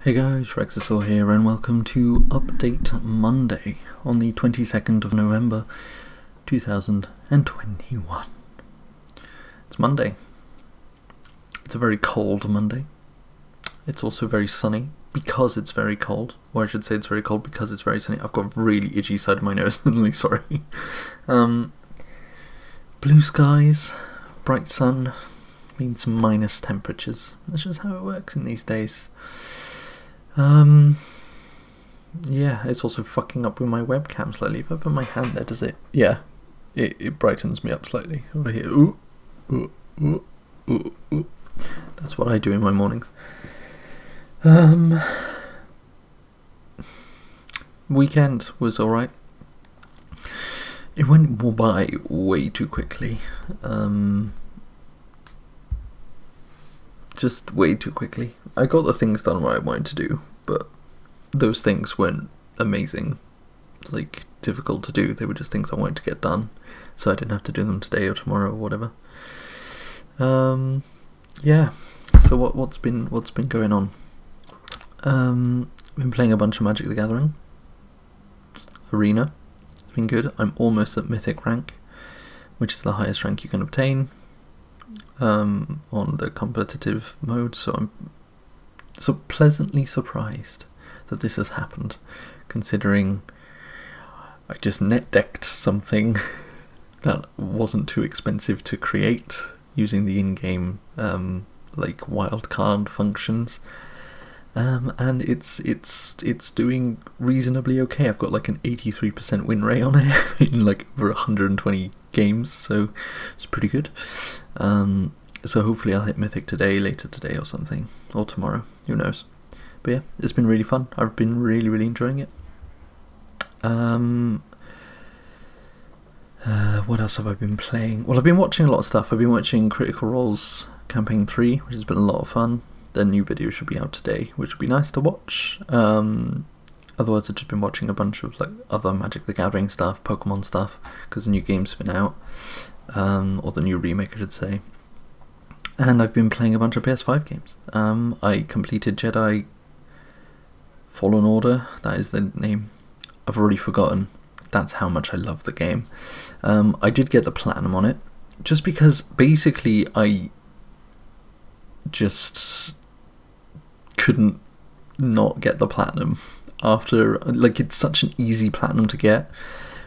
Hey guys, Rexasaur here and welcome to Update Monday on the 22nd of November 2021. It's Monday. It's a very cold Monday. It's also very sunny because it's very cold. Or I should say it's very cold because it's very sunny. I've got a really itchy side of my nose suddenly, sorry. Blue skies, bright sun, means minus temperatures. That's just how it works in these days. Yeah, it's also fucking up with my webcam slightly. If I put my hand there, does it? Yeah, it brightens me up slightly over here. Ooh, ooh, ooh, ooh, ooh. That's what I do in my mornings. Weekend was alright. It went by way too quickly. Just way too quickly. I got the things done what I wanted to do, but those things weren't amazing, like difficult to do. They were just things I wanted to get done, so I didn't have to do them today or tomorrow or whatever. Yeah. So what's been going on? Been playing a bunch of Magic the Gathering Arena. It's been good. I'm almost at Mythic rank, which is the highest rank you can obtain on the competitive mode, so I'm so pleasantly surprised that this has happened, considering I just net decked something that wasn't too expensive to create using the in-game like wildcard functions, and it's doing reasonably okay. I've got like an 83% win rate on it in like over 120 games, so it's pretty good. So hopefully I'll hit Mythic today, later today or something, or tomorrow, who knows. But yeah, it's been really fun. I've been really enjoying it. What else have I been playing? Well, I've been watching a lot of stuff. I've been watching Critical Role's Campaign 3, which has been a lot of fun. Their new video should be out today, which would be nice to watch. Otherwise I've just been watching a bunch of like other Magic the Gathering stuff, Pokemon stuff, because the new game's been out, or the new remake I should say. And I've been playing a bunch of PS5 games. I completed Jedi Fallen Order, that is the name. I've already forgotten. That's how much I love the game. I did get the platinum on it, just because basically I just couldn't not get the platinum after, like, it's such an easy platinum to get,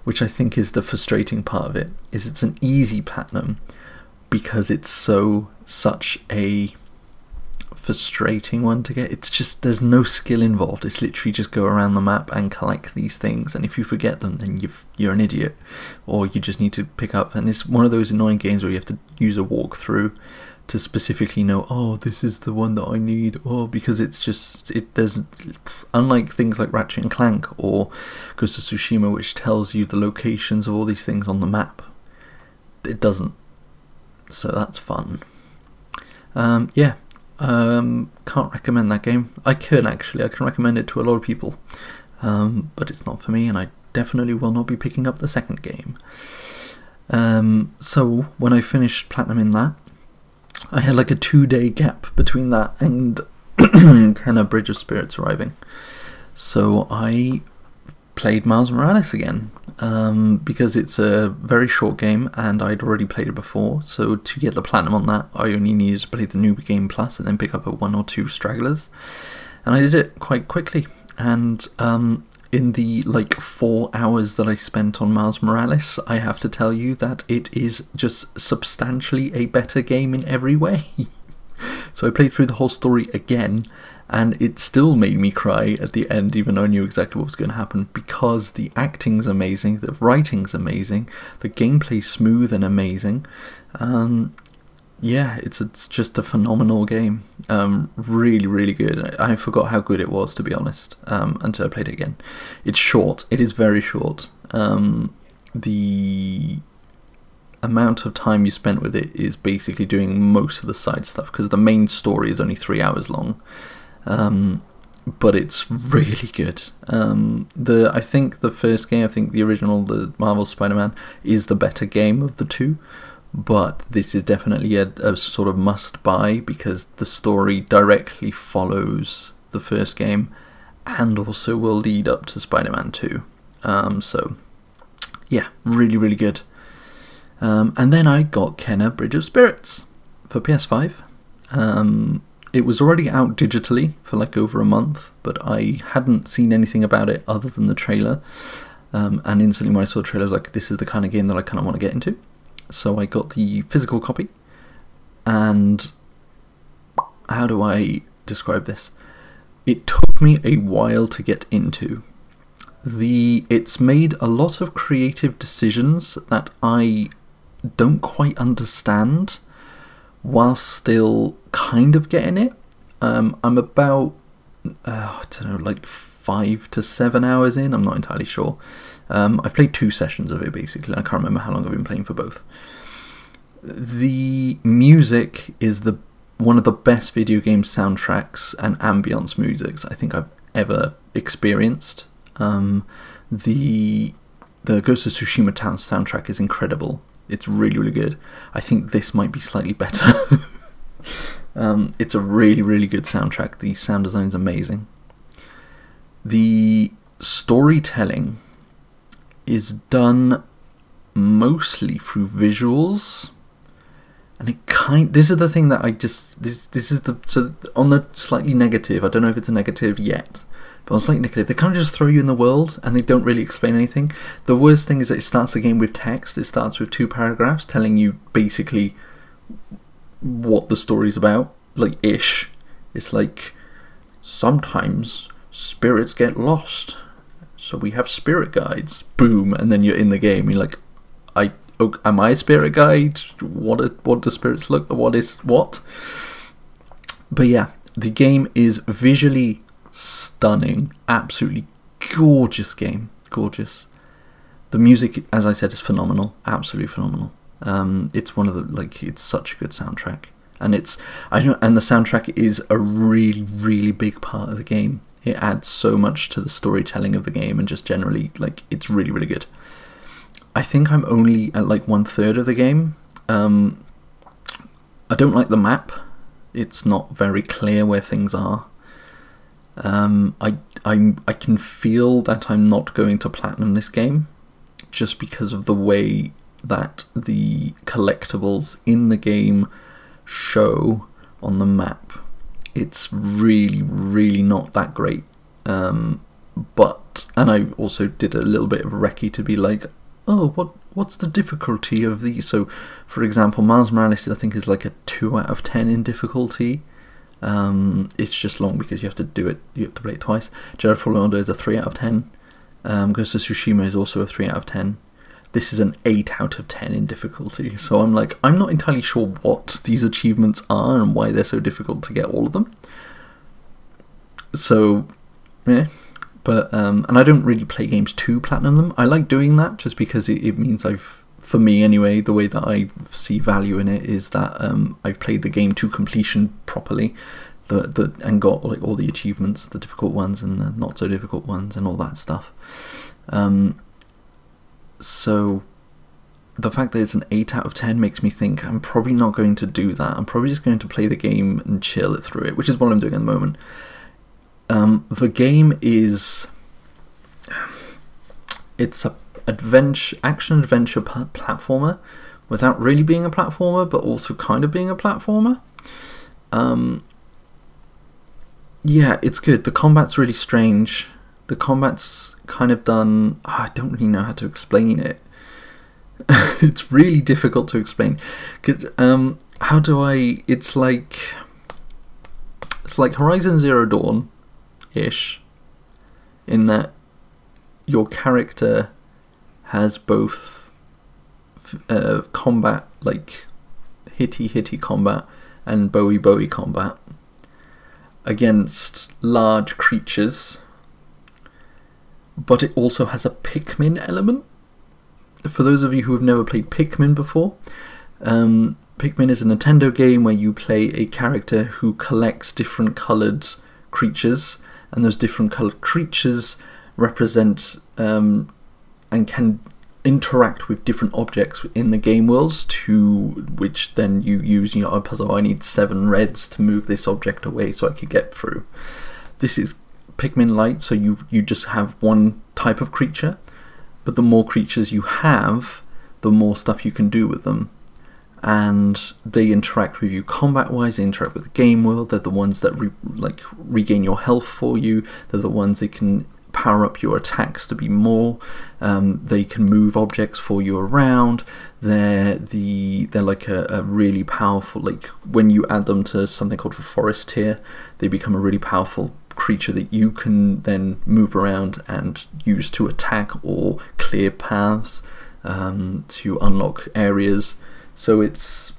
which I think is the frustrating part of it, is it's an easy platinum because it's such a frustrating one to get. It's just, there's no skill involved. It's literally just go around the map and collect these things, and if you forget them then you're an idiot, or you just need to pick up, and it's one of those annoying games where you have to use a walkthrough to specifically know, oh, this is the one that I need, or because it's just, there's, unlike things like Ratchet and Clank or Ghost of Tsushima, which tells you the locations of all these things on the map, it doesn't. So that's fun. Yeah, can't recommend that game. I can recommend it to a lot of people, but it's not for me, and I definitely will not be picking up the second game. So when I finished Platinum in that, I had like a 2-day gap between that and kind of Bridge of Spirits arriving. So I played Miles Morales again, because it's a very short game and I'd already played it before, so to get the platinum on that I only needed to play the New Game Plus and then pick up 1 or 2 stragglers, and I did it quite quickly. And in the like 4 hours that I spent on Miles Morales, I have to tell you that it is just substantially a better game in every way. So I played through the whole story again, and it still made me cry at the end, even though I knew exactly what was going to happen, because the acting's amazing, the writing's amazing, the gameplay's smooth and amazing. Yeah, it's just a phenomenal game. Really good. I forgot how good it was, to be honest, until I played it again. It's short. It is very short. The amount of time you spent with it is basically doing most of the side stuff, because the main story is only 3 hours long. But it's really good. I think the first game, the original, the Marvel Spider-Man, is the better game of the two, but this is definitely a sort of must-buy, because the story directly follows the first game, and also will lead up to Spider-Man 2. So yeah, really, really good. And then I got Kena Bridge of Spirits for PS5. It was already out digitally for like over a month, but I hadn't seen anything about it other than the trailer. And instantly when I saw the trailer, I was like, this is the kind of game that I kind of want to get into. So I got the physical copy. And how do I describe this? It took me a while to get into. It's made a lot of creative decisions that I don't quite understand, while still kind of getting it. I'm about, I don't know, like 5 to 7 hours in, I'm not entirely sure. I've played 2 sessions of it basically, I can't remember how long I've been playing for both. The music is one of the best video game soundtracks and ambience musics I think I've ever experienced. The Ghost of Tsushima Town soundtrack is incredible. It's really, really good. I think this might be slightly better. It's a really, really good soundtrack. The sound design is amazing. The storytelling is done mostly through visuals, and this is the thing that so on the slightly negative, I don't know if it's a negative yet, but on slightly negative, they kind of just throw you in the world and they don't really explain anything. The worst thing is that it starts the game with text. It starts with 2 paragraphs telling you basically what the story's about, like ish. It's like, sometimes spirits get lost, so we have spirit guides. Boom, and then you're in the game. You're like, am I a spirit guide? What do spirits look? What is what? But yeah, the game is visually stunning, absolutely gorgeous game, gorgeous. The music, as I said, is phenomenal, absolutely phenomenal. It's one of the it's such a good soundtrack, and and the soundtrack is a really, really big part of the game. It adds so much to the storytelling of the game, and just generally, it's really, really good. I think I'm only at like 1/3 of the game. I don't like the map. It's not very clear where things are. I can feel that I'm not going to platinum this game, just because of the way that the collectibles in the game show on the map. It's really, really not that great. And I also did a little bit of recce to be like, oh, what's the difficulty of these? So, for example, Miles Morales I think is like a 2 out of 10 in difficulty. It's just long because you have to play it twice. Jedi Fallen Order is a 3 out of 10. Ghost of Tsushima is also a 3 out of 10. This is an 8 out of 10 in difficulty. So I'm like, I'm not entirely sure what these achievements are and why they're so difficult to get all of them. So, yeah. But, and I don't really play games to platinum them. I like doing that just because it means for me anyway, the way that I see value in it is that I've played the game to completion properly, and got like all the achievements, the difficult ones and the not so difficult ones and all that stuff. So the fact that it's an 8 out of 10 makes me think I'm probably not going to do that. I'm probably just going to play the game and chill it through it, which is what I'm doing at the moment. The game is... It's a action-adventure platformer without really being a platformer, but also kind of being a platformer. Yeah, it's good. The combat's really strange. The combat's kind of done... I don't really know how to explain it. It's really difficult to explain. Because, how do I... It's like Horizon Zero Dawn-ish, in that your character has both combat, like hitty combat, and bowie combat against large creatures, but it also has a Pikmin element. For those of you who have never played Pikmin before, Pikmin is a Nintendo game where you play a character who collects different coloured creatures, and those different coloured creatures represent and can interact with different objects in the game worlds, to which then you use, a puzzle. I need 7 reds to move this object away so I could get through. this is Pikmin Light, so you just have one type of creature, but the more creatures you have, the more stuff you can do with them. And they interact with you combat-wise, they interact with the game world, they're the ones that regain your health for you, they're the ones that can power up your attacks to be more, they can move objects for you around, they're like a really powerful, like when you add them to something called the forest tier, they become a really powerful creature that you can then move around and use to attack or clear paths, to unlock areas. So it's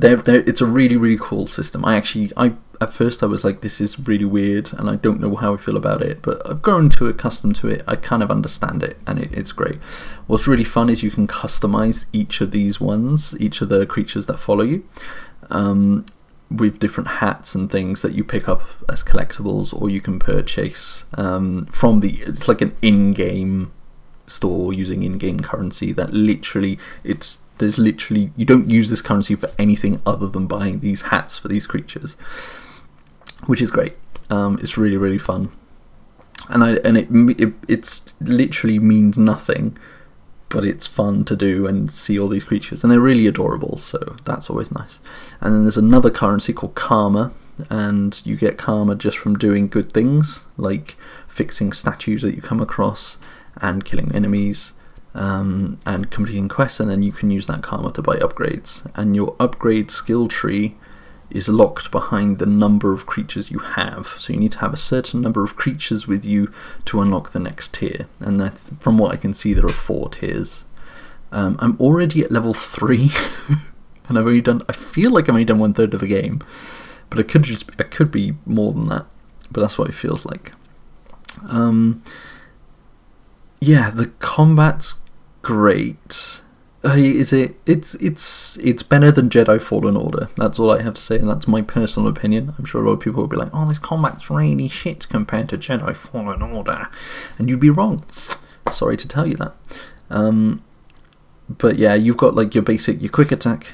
a really, really cool system. At first I was like, this is really weird and I don't know how I feel about it, but I've grown accustomed to it. I kind of understand it, and it's great. What's really fun is you can customize each of these ones, each of the creatures that follow you, with different hats and things that you pick up as collectibles, or you can purchase from it's like an in-game store using in-game currency that literally you don't use this currency for anything other than buying these hats for these creatures, which is great. It's really, really fun, and it's literally means nothing, but it's fun to do and see all these creatures, and they're really adorable, so that's always nice. And then there's another currency called karma, and you get karma just from doing good things, like fixing statues that you come across and killing enemies, and completing quests, and then you can use that karma to buy upgrades, and your upgrade skill tree is locked behind the number of creatures you have, so you need to have a certain number of creatures with you to unlock the next tier, and from what I can see there are 4 tiers. I'm already at level 3 and I feel like I've only done 1/3 of the game, but it could be more than that, but that's what it feels like. Yeah, the combat's great. It's better than Jedi Fallen Order. That's all I have to say, and that's my personal opinion. I'm sure a lot of people will be like, oh, this combat's really shit compared to Jedi Fallen Order, and you'd be wrong. Sorry to tell you that. But yeah, you've got like your quick attack,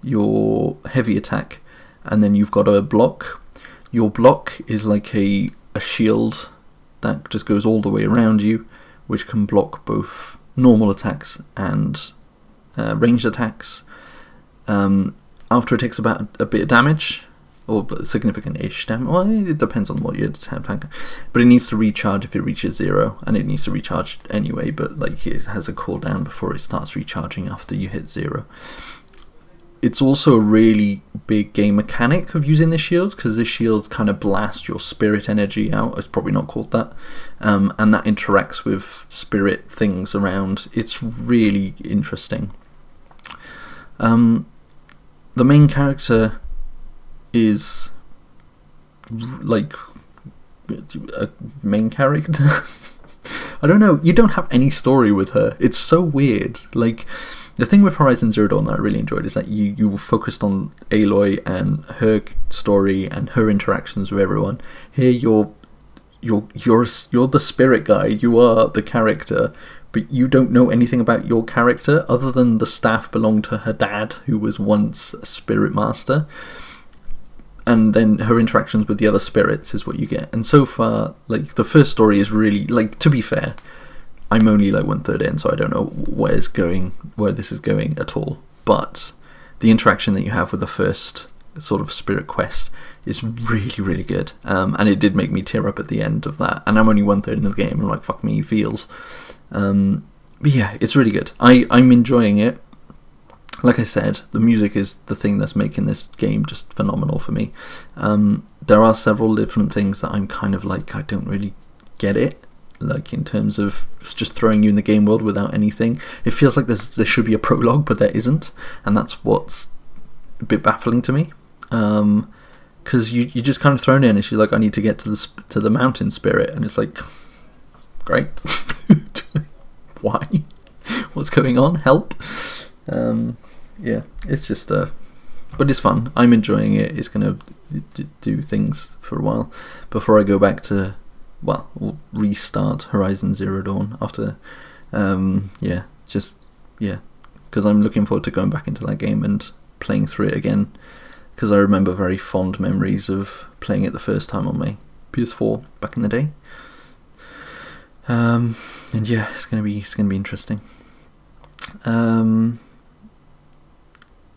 your heavy attack, and then you've got a block. Your block is like a shield that just goes all the way around you, which can block both normal attacks and ranged attacks. After it takes about a bit of damage, or significant-ish damage, well, it depends on what your attack, but it needs to recharge if it reaches 0, and it needs to recharge anyway, but like it has a cooldown before it starts recharging after you hit 0. It's also a really big game mechanic of using this shield, because this shield kind of blasts your spirit energy out. It's probably not called that, and that interacts with spirit things around. It's really interesting. The main character is like a main character. I don't know. You don't have any story with her. It's so weird. Like, the thing with Horizon Zero Dawn that I really enjoyed is that you focused on Aloy and her story and her interactions with everyone. Here you're the spirit guy. You are the character, but you don't know anything about your character other than the staff belonged to her dad, who was once a spirit master. And then her interactions with the other spirits is what you get. And so far, like, the first story is really, like, to be fair, I'm only like 1/3 in, so I don't know where this is going at all. But the interaction that you have with the first sort of spirit quest is really, really good. And it did make me tear up at the end of that. And I'm only 1/3 in the game, and like, fuck me, feels. But yeah, it's really good. I'm enjoying it. Like I said, the music is the thing that's making this game just phenomenal for me. There are several different things that I'm kind of like, I don't really get it. Like, in terms of just throwing you in the game world without anything. It feels like there should be a prologue, but there isn't, and that's what's a bit baffling to me. Because you're just kind of thrown in, and she's like, I need to get to the mountain spirit, and it's like, great. Why? What's going on? Help. Yeah, it's just but it's fun. I'm enjoying it. It's gonna do things for a while before I go back to, well, we'll restart Horizon Zero Dawn after, because I'm looking forward to going back into that game and playing through it again, because I remember very fond memories of playing it the first time on my PS4 back in the day. And yeah, it's gonna be interesting.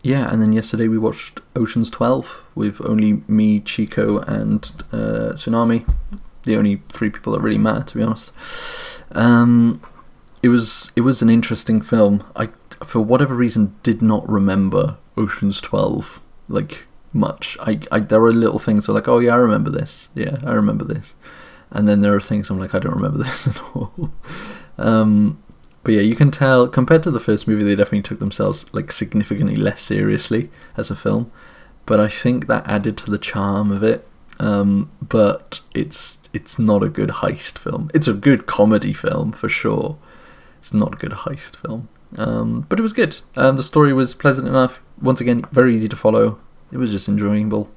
Yeah, and then yesterday we watched Ocean's 12 with only me, Chico, and Tsunami, the only 3 people that really matter, to be honest. It was an interesting film. I, for whatever reason, did not remember Ocean's 12 like much. There were little things that were like, oh yeah, I remember this. Yeah, I remember this. And then there are things I'm like, I don't remember this at all. But yeah, you can tell, compared to the first movie, they definitely took themselves like significantly less seriously as a film. But I think that added to the charm of it. But it's not a good heist film. It's a good comedy film for sure. It's not a good heist film. But it was good. The story was pleasant enough. Once again, very easy to follow. It was just enjoyable.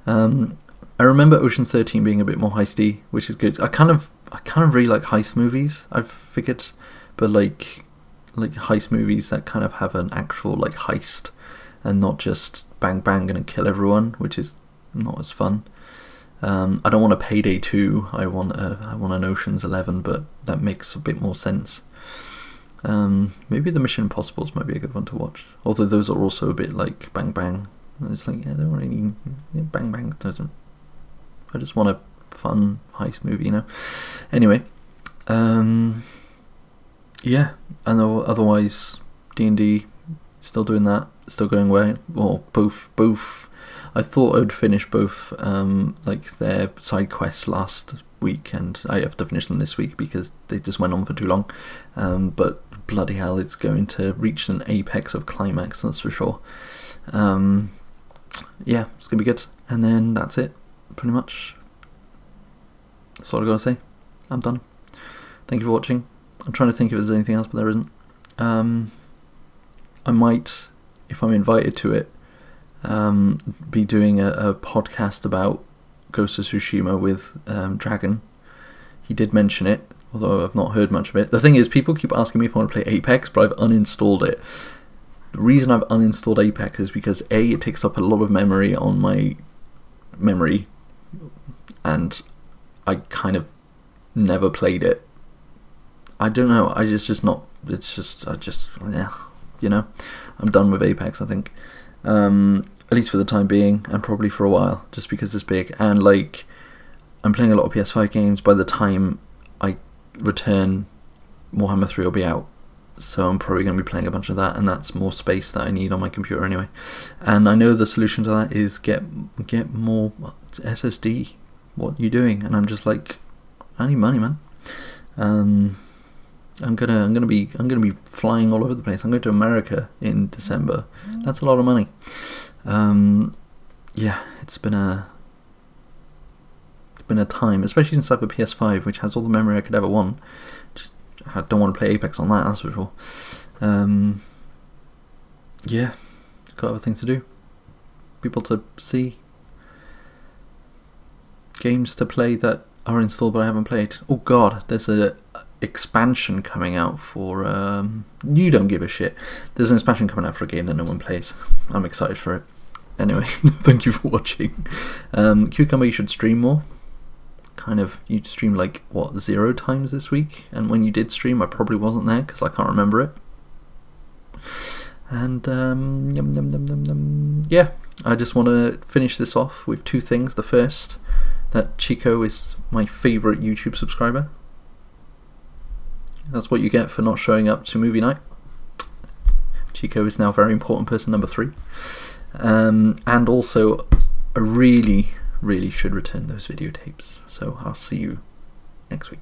I remember Ocean's 13 being a bit more heisty, which is good. I kind of really like heist movies, I've figured. But like heist movies that kind of have an actual like heist and not just bang bang gonna kill everyone, which is not as fun. I don't want a Payday 2. I want an Ocean's 11, but that makes a bit more sense. Maybe the Mission Impossibles might be a good one to watch. Although those are also a bit like bang bang. It's like, yeah, they don't really, bang bang doesn't. I just want a fun heist movie, you know. Anyway, yeah, and otherwise D&D still doing that, still going well. Or both. I thought I would finish both like their side quests last week, and I have to finish them this week because they just went on for too long. But bloody hell, it's going to reach an apex of climax, that's for sure. Yeah, it's gonna be good. And then that's it, pretty much. That's all I gotta say. I'm done. Thank you for watching. I'm trying to think if there's anything else, but there isn't. I might, if I'm invited to it, be doing a podcast about Ghost of Tsushima with Dragon. He did mention it, although I've not heard much of it. The thing is, people keep asking me if I want to play Apex, but I've uninstalled it. The reason I've uninstalled Apex is because A, it takes up a lot of memory on my memory, and I kind of never played it. I don't know, I just not, it's just, yeah, you know, I'm done with Apex, I think. At least for the time being, and probably for a while, just because it's big. And like, I'm playing a lot of PS5 games. By the time I return, Warhammer 3 will be out, so I'm probably going to be playing a bunch of that, and that's more space that I need on my computer anyway. And I know the solution to that is get more SSD. What are you doing? And I'm just like, I need money, man. I'm gonna be flying all over the place. I'm going to America in December. That's a lot of money. Yeah, it's been a time, especially since I have a PS5, which has all the memory I could ever want. Just, I don't want to play Apex on that, that's for sure. Yeah, got other things to do, people to see, games to play that are installed but I haven't played. Oh god, there's a expansion coming out for you don't give a shit. There's an expansion coming out for a game that no one plays. I'm excited for it. Anyway, thank you for watching. Cucumber, you should stream more. Kind of, you streamed like what, 0 times this week, and when you did stream I probably wasn't there because I can't remember it. And yeah, I just want to finish this off with 2 things. The first, that Chico is my favourite YouTube subscriber. That's what you get for not showing up to movie night. Chico is now very important person number 3. And also, I really should return those videotapes. So I'll see you next week.